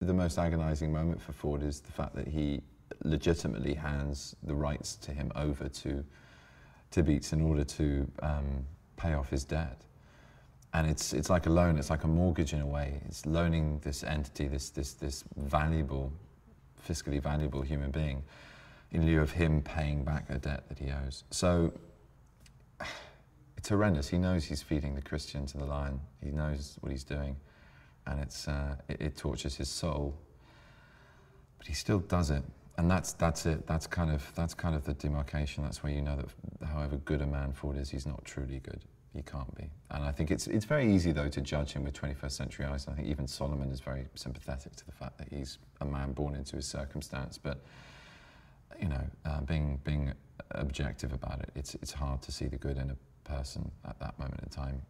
The most agonizing moment for Ford is the fact that he legitimately hands the rights to him over to P.Y.T in order to pay off his debt. And it's like a loan, it's like a mortgage in a way. It's loaning this entity, this valuable, fiscally valuable human being in lieu of him paying back a debt that he owes. So it's horrendous. He knows he's feeding the Christian to the lion. He knows what he's doing, and it tortures his soul. But he still does it, and that's it. That's kind of the demarcation. That's where you know that however good a man Ford is, he's not truly good. He can't be. And I think it's very easy though to judge him with 21st century eyes. I think even Solomon is very sympathetic to the fact that he's a man born into his circumstance. But you know, being objective about it, it's hard to see the good in a person at that moment in time.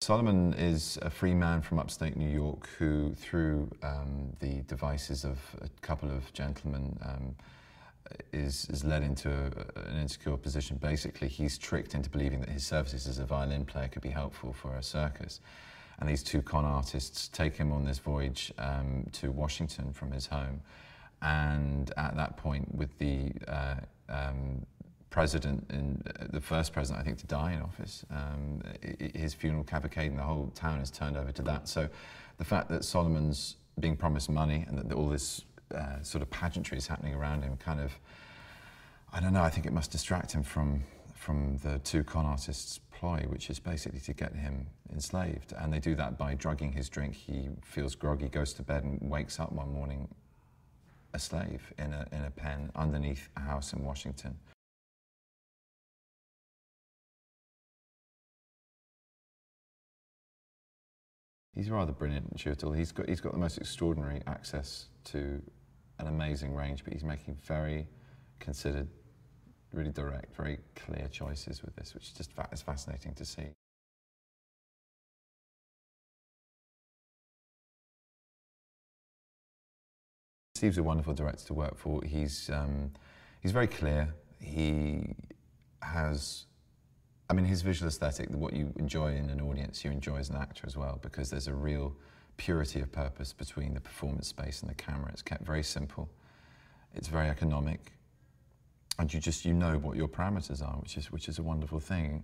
Solomon is a free man from upstate New York who, through the devices of a couple of gentlemen, is led into an insecure position. Basically, he's tricked into believing that his services as a violin player could be helpful for a circus. And these two con artists take him on this voyage to Washington from his home. And at that point, with the president, the first president, I think, to die in office, his funeral cavalcade and the whole town is turned over to that. So the fact that Solomon's being promised money and that all this sort of pageantry is happening around him kind of, I don't know, I think it must distract him from the two con artists' ploy, which is basically to get him enslaved. And they do that by drugging his drink. He feels groggy, goes to bed and wakes up one morning a slave in a pen underneath a house in Washington. He's rather brilliant, Chiwetel. He's got the most extraordinary access to an amazing range, but he's making very considered, really direct, very clear choices with this, which is fascinating to see. Steve's a wonderful director to work for. He's very clear. He has, I mean, his visual aesthetic, what you enjoy in an audience, you enjoy as an actor as well, because there's a real purity of purpose between the performance space and the camera. It's kept very simple. It's very economic. And you know what your parameters are, which is a wonderful thing.